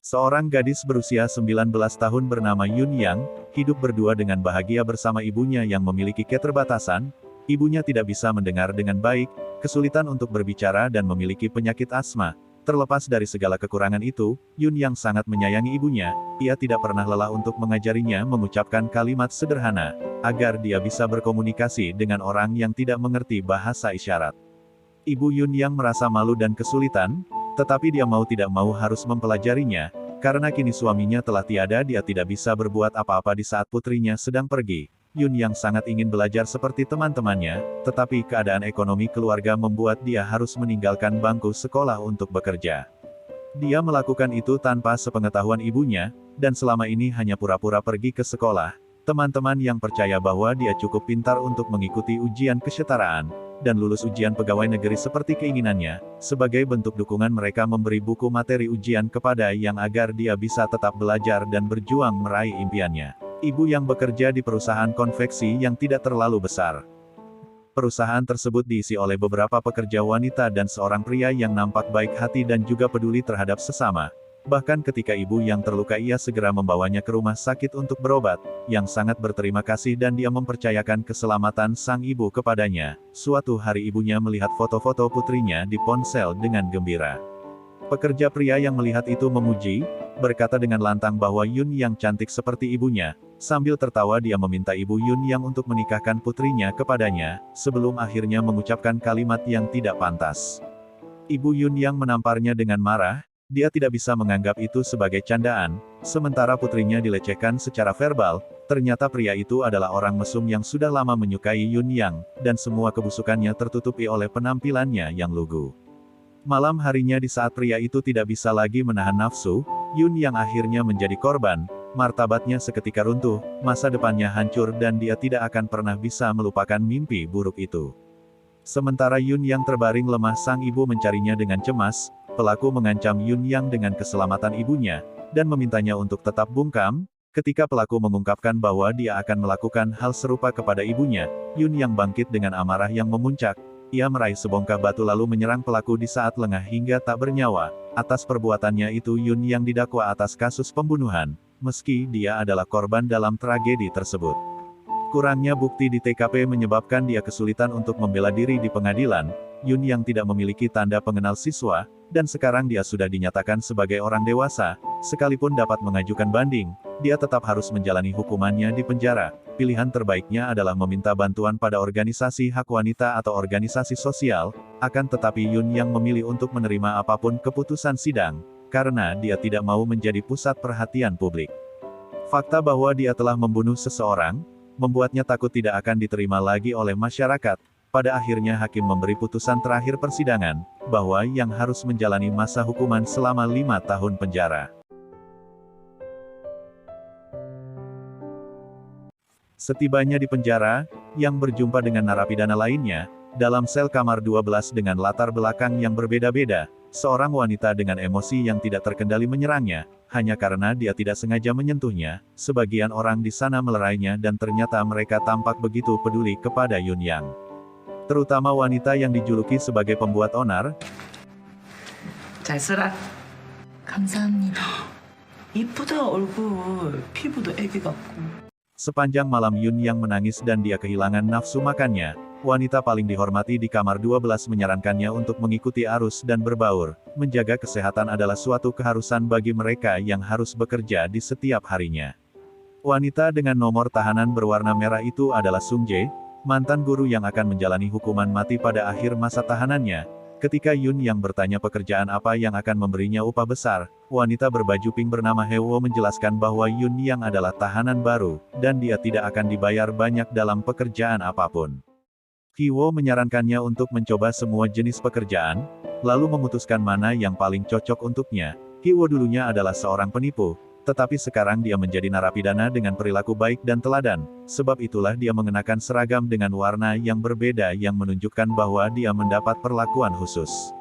Seorang gadis berusia 19 tahun bernama Yun Yang, hidup berdua dengan bahagia bersama ibunya yang memiliki keterbatasan. Ibunya tidak bisa mendengar dengan baik, kesulitan untuk berbicara dan memiliki penyakit asma. Terlepas dari segala kekurangan itu, Yun Yang sangat menyayangi ibunya. Ia tidak pernah lelah untuk mengajarinya mengucapkan kalimat sederhana, agar dia bisa berkomunikasi dengan orang yang tidak mengerti bahasa isyarat. Ibu Yun Yang merasa malu dan kesulitan, tetapi dia mau tidak mau harus mempelajarinya, karena kini suaminya telah tiada. Dia tidak bisa berbuat apa-apa di saat putrinya sedang pergi. Yun Yang sangat ingin belajar seperti teman-temannya, tetapi keadaan ekonomi keluarga membuat dia harus meninggalkan bangku sekolah untuk bekerja. Dia melakukan itu tanpa sepengetahuan ibunya, dan selama ini hanya pura-pura pergi ke sekolah. Teman-teman yang percaya bahwa dia cukup pintar untuk mengikuti ujian kesetaraan, dan lulus ujian pegawai negeri seperti keinginannya. Sebagai bentuk dukungan, mereka memberi buku materi ujian kepada Yang agar dia bisa tetap belajar dan berjuang meraih impiannya. Ibu yang bekerja di perusahaan konveksi yang tidak terlalu besar. Perusahaan tersebut diisi oleh beberapa pekerja wanita dan seorang pria yang nampak baik hati dan juga peduli terhadap sesama. Bahkan ketika ibu yang terluka, ia segera membawanya ke rumah sakit untuk berobat. Yang sangat berterima kasih dan dia mempercayakan keselamatan sang ibu kepadanya. Suatu hari ibunya melihat foto-foto putrinya di ponsel dengan gembira. Pekerja pria yang melihat itu memuji, berkata dengan lantang bahwa Yun Yang cantik seperti ibunya. Sambil tertawa dia meminta ibu Yun Yang untuk menikahkan putrinya kepadanya, sebelum akhirnya mengucapkan kalimat yang tidak pantas. Ibu Yun Yang menamparnya dengan marah. Dia tidak bisa menganggap itu sebagai candaan, sementara putrinya dilecehkan secara verbal. Ternyata pria itu adalah orang mesum yang sudah lama menyukai Yun Yang, dan semua kebusukannya tertutupi oleh penampilannya yang lugu. Malam harinya di saat pria itu tidak bisa lagi menahan nafsu, Yun Yang akhirnya menjadi korban. Martabatnya seketika runtuh, masa depannya hancur dan dia tidak akan pernah bisa melupakan mimpi buruk itu. Sementara Yun Yang terbaring lemah, sang ibu mencarinya dengan cemas. Pelaku mengancam Yun Yang dengan keselamatan ibunya, dan memintanya untuk tetap bungkam. Ketika pelaku mengungkapkan bahwa dia akan melakukan hal serupa kepada ibunya, Yun Yang bangkit dengan amarah yang memuncak. Ia meraih sebongkah batu lalu menyerang pelaku di saat lengah hingga tak bernyawa. Atas perbuatannya itu Yun Yang didakwa atas kasus pembunuhan, meski dia adalah korban dalam tragedi tersebut. Kurangnya bukti di TKP menyebabkan dia kesulitan untuk membela diri di pengadilan. Yun Yang tidak memiliki tanda pengenal siswa, dan sekarang dia sudah dinyatakan sebagai orang dewasa. Sekalipun dapat mengajukan banding, dia tetap harus menjalani hukumannya di penjara. Pilihan terbaiknya adalah meminta bantuan pada organisasi hak wanita atau organisasi sosial. Akan tetapi Yun Yang memilih untuk menerima apapun keputusan sidang, karena dia tidak mau menjadi pusat perhatian publik. Fakta bahwa dia telah membunuh seseorang, membuatnya takut tidak akan diterima lagi oleh masyarakat. Pada akhirnya hakim memberi putusan terakhir persidangan, bahwa Yang harus menjalani masa hukuman selama 5 tahun penjara. Setibanya di penjara, Yang berjumpa dengan narapidana lainnya, dalam sel kamar 12 dengan latar belakang yang berbeda-beda. Seorang wanita dengan emosi yang tidak terkendali menyerangnya, hanya karena dia tidak sengaja menyentuhnya. Sebagian orang di sana melerainya dan ternyata mereka tampak begitu peduli kepada Yun Yang. Terutama wanita yang dijuluki sebagai pembuat onar. 잘 쓰라. 감사합니다. 이쁘다 얼굴. 피부도 애기 같고. Sepanjang malam Yun Yang menangis dan dia kehilangan nafsu makannya. Wanita paling dihormati di kamar 12 menyarankannya untuk mengikuti arus dan berbaur. Menjaga kesehatan adalah suatu keharusan bagi mereka yang harus bekerja di setiap harinya. Wanita dengan nomor tahanan berwarna merah itu adalah Sung Jae, mantan guru yang akan menjalani hukuman mati pada akhir masa tahanannya. Ketika Yun Yang bertanya pekerjaan apa yang akan memberinya upah besar, wanita berbaju pink bernama Hewo menjelaskan bahwa Yun Yang adalah tahanan baru, dan dia tidak akan dibayar banyak dalam pekerjaan apapun. Hewo menyarankannya untuk mencoba semua jenis pekerjaan, lalu memutuskan mana yang paling cocok untuknya. Hewo dulunya adalah seorang penipu, tetapi sekarang dia menjadi narapidana dengan perilaku baik dan teladan. Sebab itulah dia mengenakan seragam dengan warna yang berbeda yang menunjukkan bahwa dia mendapat perlakuan khusus.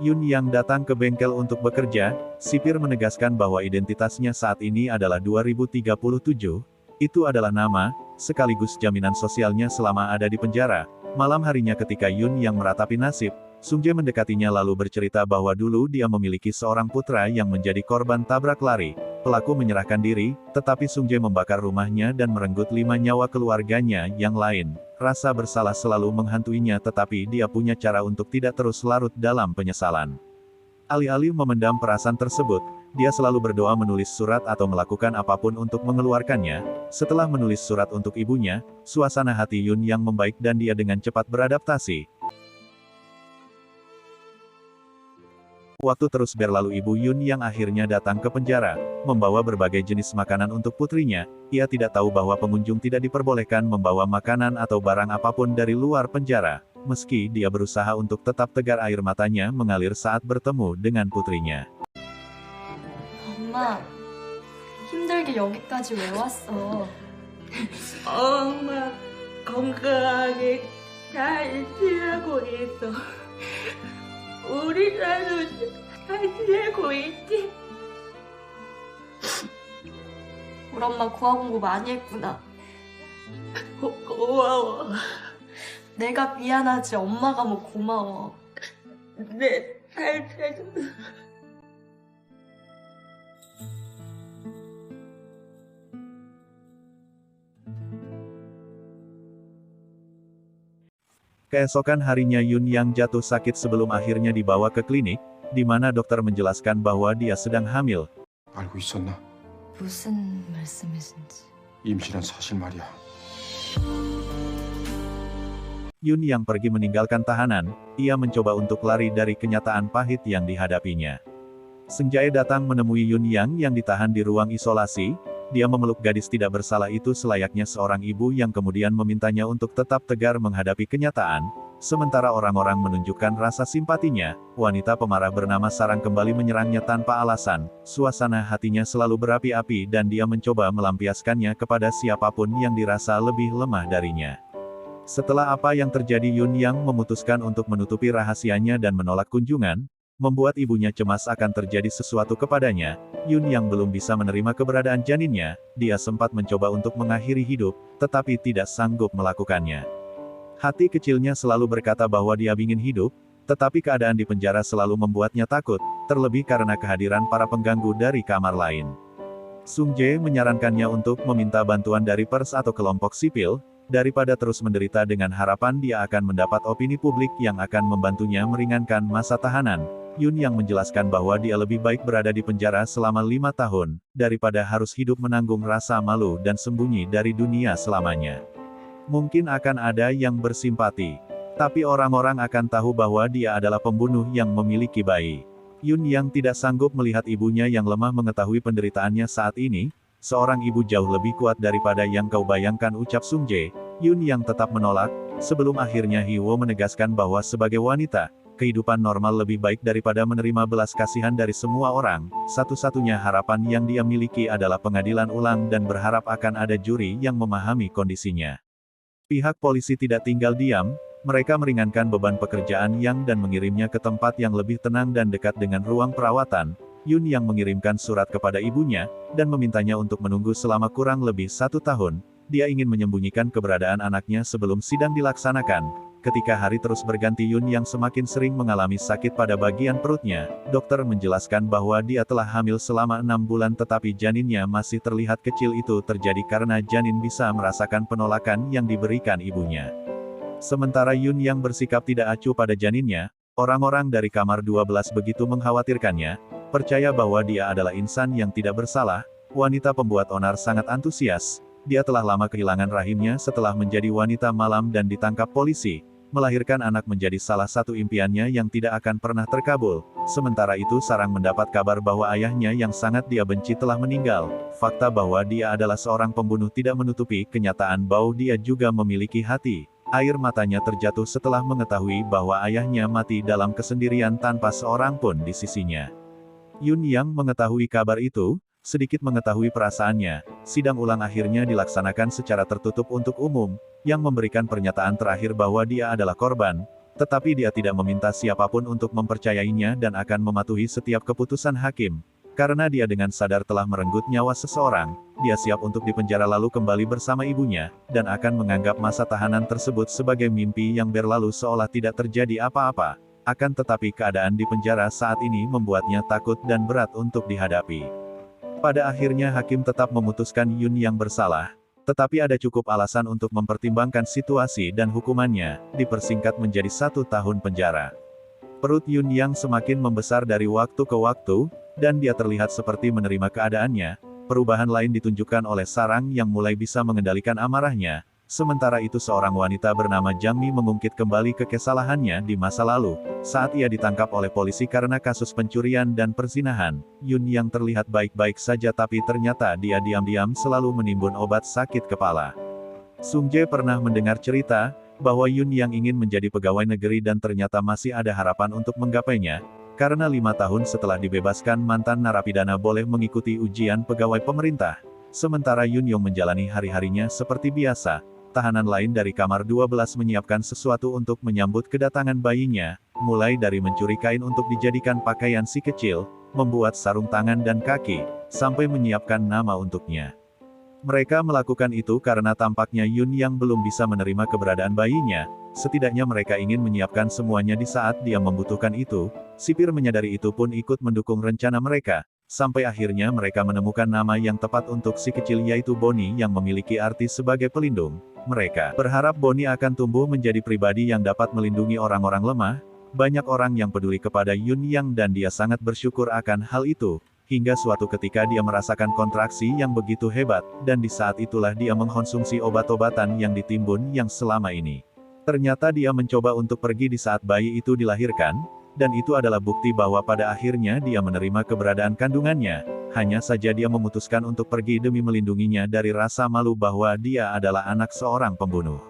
Yun Yang datang ke bengkel untuk bekerja. Sipir menegaskan bahwa identitasnya saat ini adalah 2037. Itu adalah nama, sekaligus jaminan sosialnya selama ada di penjara. Malam harinya ketika Yun Yang meratapi nasib, Sung Jae mendekatinya lalu bercerita bahwa dulu dia memiliki seorang putra yang menjadi korban tabrak lari. Pelaku menyerahkan diri, tetapi Sung Jae membakar rumahnya dan merenggut 5 nyawa keluarganya yang lain. Rasa bersalah selalu menghantuinya, tetapi dia punya cara untuk tidak terus larut dalam penyesalan. Alih-alih memendam perasaan tersebut, dia selalu berdoa, menulis surat atau melakukan apapun untuk mengeluarkannya. Setelah menulis surat untuk ibunya, suasana hati Yun Yang membaik dan dia dengan cepat beradaptasi. Waktu terus berlalu, ibu Yun Yang akhirnya datang ke penjara, membawa berbagai jenis makanan untuk putrinya. Ia tidak tahu bahwa pengunjung tidak diperbolehkan membawa makanan atau barang apapun dari luar penjara. Meski dia berusaha untuk tetap tegar, air matanya mengalir saat bertemu dengan putrinya. 엄마, 힘들게 여기까지 왜 왔어? 엄마 건강하게 잘 지내고 있어. 우리 나도 잘 지내고 있지? 우리 엄마 구화 공부 많이 했구나. 고마워. 내가 미안하지 엄마가 뭐 고마워. 잘 지내줘. Keesokan harinya Yun Yang jatuh sakit sebelum akhirnya dibawa ke klinik, di mana dokter menjelaskan bahwa dia sedang hamil. 알고 있었나? 무슨 말씀이신지. 임신한 사실 말이야. Yun Yang pergi meninggalkan tahanan, ia mencoba untuk lari dari kenyataan pahit yang dihadapinya. Sung Jae datang menemui Yun Yang ditahan di ruang isolasi. Dia memeluk gadis tidak bersalah itu selayaknya seorang ibu yang kemudian memintanya untuk tetap tegar menghadapi kenyataan. Sementara orang-orang menunjukkan rasa simpatinya, wanita pemarah bernama Sarang kembali menyerangnya tanpa alasan. Suasana hatinya selalu berapi-api dan dia mencoba melampiaskannya kepada siapapun yang dirasa lebih lemah darinya. Setelah apa yang terjadi, Yun Yang memutuskan untuk menutupi rahasianya dan menolak kunjungan, membuat ibunya cemas akan terjadi sesuatu kepadanya. Yun Yang belum bisa menerima keberadaan janinnya, dia sempat mencoba untuk mengakhiri hidup, tetapi tidak sanggup melakukannya. Hati kecilnya selalu berkata bahwa dia ingin hidup, tetapi keadaan di penjara selalu membuatnya takut, terlebih karena kehadiran para pengganggu dari kamar lain. Sung Jae menyarankannya untuk meminta bantuan dari pers atau kelompok sipil, daripada terus menderita dengan harapan dia akan mendapat opini publik yang akan membantunya meringankan masa tahanan. Yun Yang menjelaskan bahwa dia lebih baik berada di penjara selama 5 tahun, daripada harus hidup menanggung rasa malu dan sembunyi dari dunia selamanya. Mungkin akan ada yang bersimpati, tapi orang-orang akan tahu bahwa dia adalah pembunuh yang memiliki bayi. Yun Yang tidak sanggup melihat ibunya yang lemah mengetahui penderitaannya saat ini. Seorang ibu jauh lebih kuat daripada yang kau bayangkan, ucap Sung Jae. Yun Yang tetap menolak, sebelum akhirnya Hyo menegaskan bahwa sebagai wanita, kehidupan normal lebih baik daripada menerima belas kasihan dari semua orang. Satu-satunya harapan yang dia miliki adalah pengadilan ulang dan berharap akan ada juri yang memahami kondisinya. Pihak polisi tidak tinggal diam, mereka meringankan beban pekerjaan Yang dan mengirimnya ke tempat yang lebih tenang dan dekat dengan ruang perawatan. Yun Yang mengirimkan surat kepada ibunya, dan memintanya untuk menunggu selama kurang lebih 1 tahun. Dia ingin menyembunyikan keberadaan anaknya sebelum sidang dilaksanakan. Ketika hari terus berganti, Yun Yang semakin sering mengalami sakit pada bagian perutnya. Dokter menjelaskan bahwa dia telah hamil selama 6 bulan tetapi janinnya masih terlihat kecil. Itu terjadi karena janin bisa merasakan penolakan yang diberikan ibunya. Sementara Yun Yang bersikap tidak acuh pada janinnya, orang-orang dari kamar 12 begitu mengkhawatirkannya, percaya bahwa dia adalah insan yang tidak bersalah. Wanita pembuat onar sangat antusias. Dia telah lama kehilangan rahimnya setelah menjadi wanita malam dan ditangkap polisi. Melahirkan anak menjadi salah satu impiannya yang tidak akan pernah terkabul. Sementara itu Sarang mendapat kabar bahwa ayahnya yang sangat dia benci telah meninggal. Fakta bahwa dia adalah seorang pembunuh tidak menutupi kenyataan bahwa dia juga memiliki hati. Air matanya terjatuh setelah mengetahui bahwa ayahnya mati dalam kesendirian tanpa seorang pun di sisinya. Yun Yang mengetahui kabar itu, sedikit mengetahui perasaannya. Sidang ulang akhirnya dilaksanakan secara tertutup untuk umum, yang memberikan pernyataan terakhir bahwa dia adalah korban, tetapi dia tidak meminta siapapun untuk mempercayainya dan akan mematuhi setiap keputusan hakim. Karena dia dengan sadar telah merenggut nyawa seseorang, dia siap untuk dipenjara lalu kembali bersama ibunya, dan akan menganggap masa tahanan tersebut sebagai mimpi yang berlalu seolah tidak terjadi apa-apa. akan tetapi keadaan di penjara saat ini membuatnya takut dan berat untuk dihadapi. Pada akhirnya hakim tetap memutuskan Yun Yang bersalah, tetapi ada cukup alasan untuk mempertimbangkan situasi dan hukumannya, dipersingkat menjadi 1 tahun penjara. Perut Yun Yang semakin membesar dari waktu ke waktu, dan dia terlihat seperti menerima keadaannya. Perubahan lain ditunjukkan oleh Sarang yang mulai bisa mengendalikan amarahnya. Sementara itu seorang wanita bernama Jang Mi mengungkit kembali ke kesalahannya di masa lalu, saat ia ditangkap oleh polisi karena kasus pencurian dan perzinahan. Yun Yang terlihat baik-baik saja tapi ternyata dia diam-diam selalu menimbun obat sakit kepala. Sung Jae pernah mendengar cerita, bahwa Yun Yang ingin menjadi pegawai negeri dan ternyata masih ada harapan untuk menggapainya, karena 5 tahun setelah dibebaskan mantan narapidana boleh mengikuti ujian pegawai pemerintah. Sementara Yun Yong menjalani hari-harinya seperti biasa. Tahanan lain dari kamar 12 menyiapkan sesuatu untuk menyambut kedatangan bayinya, mulai dari mencuri kain untuk dijadikan pakaian si kecil, membuat sarung tangan dan kaki, sampai menyiapkan nama untuknya. Mereka melakukan itu karena tampaknya Yun Yang belum bisa menerima keberadaan bayinya, setidaknya mereka ingin menyiapkan semuanya di saat dia membutuhkan itu. Sipir menyadari itu pun ikut mendukung rencana mereka, sampai akhirnya mereka menemukan nama yang tepat untuk si kecil yaitu Bonnie yang memiliki arti sebagai pelindung. Mereka berharap Bonnie akan tumbuh menjadi pribadi yang dapat melindungi orang-orang lemah. Banyak orang yang peduli kepada Yun Yang dan dia sangat bersyukur akan hal itu, hingga suatu ketika dia merasakan kontraksi yang begitu hebat, dan di saat itulah dia mengkonsumsi obat-obatan yang ditimbun yang selama ini. Ternyata dia mencoba untuk pergi di saat bayi itu dilahirkan, dan itu adalah bukti bahwa pada akhirnya dia menerima keberadaan kandungannya. Hanya saja dia memutuskan untuk pergi demi melindunginya dari rasa malu bahwa dia adalah anak seorang pembunuh.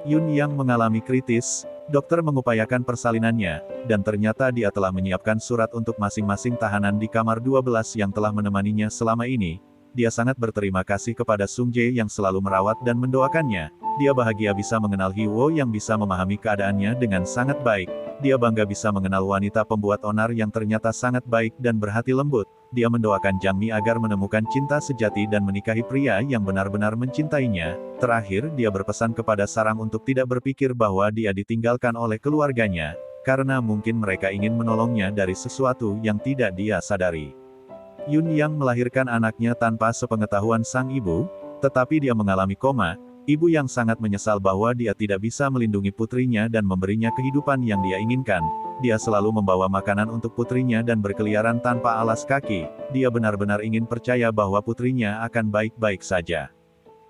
Yun Yang mengalami kritis, dokter mengupayakan persalinannya, dan ternyata dia telah menyiapkan surat untuk masing-masing tahanan di kamar 12 yang telah menemaninya selama ini. Dia sangat berterima kasih kepada Sung Jae yang selalu merawat dan mendoakannya. Dia bahagia bisa mengenal Hee-woo yang bisa memahami keadaannya dengan sangat baik. Dia bangga bisa mengenal wanita pembuat onar yang ternyata sangat baik dan berhati lembut. Dia mendoakan Jang Mi agar menemukan cinta sejati dan menikahi pria yang benar-benar mencintainya. Terakhir, dia berpesan kepada Sarang untuk tidak berpikir bahwa dia ditinggalkan oleh keluarganya, karena mungkin mereka ingin menolongnya dari sesuatu yang tidak dia sadari. Yun Yang melahirkan anaknya tanpa sepengetahuan sang ibu, tetapi dia mengalami koma. Ibu yang sangat menyesal bahwa dia tidak bisa melindungi putrinya dan memberinya kehidupan yang dia inginkan. Dia selalu membawa makanan untuk putrinya dan berkeliaran tanpa alas kaki. Dia benar-benar ingin percaya bahwa putrinya akan baik-baik saja.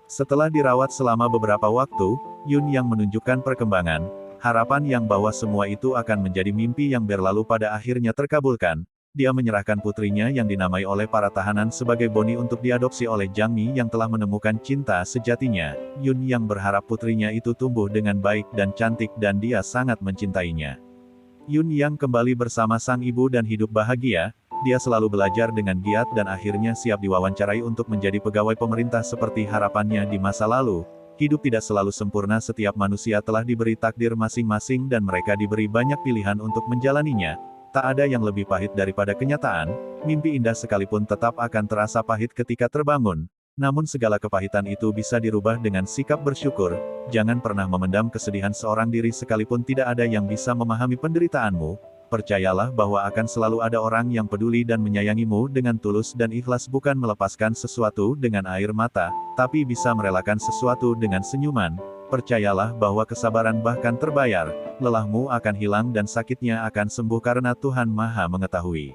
Setelah dirawat selama beberapa waktu, Yun Yang menunjukkan perkembangan, harapan yang bahwa semua itu akan menjadi mimpi yang berlalu pada akhirnya terkabulkan. Dia menyerahkan putrinya yang dinamai oleh para tahanan sebagai Bonnie untuk diadopsi oleh Jang Mi yang telah menemukan cinta sejatinya. Yun Yang berharap putrinya itu tumbuh dengan baik dan cantik dan dia sangat mencintainya. Yun Yang kembali bersama sang ibu dan hidup bahagia. Dia selalu belajar dengan giat dan akhirnya siap diwawancarai untuk menjadi pegawai pemerintah seperti harapannya di masa lalu. Hidup tidak selalu sempurna, setiap manusia telah diberi takdir masing-masing dan mereka diberi banyak pilihan untuk menjalaninya. Tak ada yang lebih pahit daripada kenyataan, mimpi indah sekalipun tetap akan terasa pahit ketika terbangun. Namun segala kepahitan itu bisa dirubah dengan sikap bersyukur. Jangan pernah memendam kesedihan seorang diri sekalipun tidak ada yang bisa memahami penderitaanmu. Percayalah bahwa akan selalu ada orang yang peduli dan menyayangimu dengan tulus dan ikhlas, bukan melepaskan sesuatu dengan air mata, tapi bisa merelakan sesuatu dengan senyuman. Percayalah bahwa kesabaran bahkan terbayar, lelahmu akan hilang dan sakitnya akan sembuh karena Tuhan Maha Mengetahui.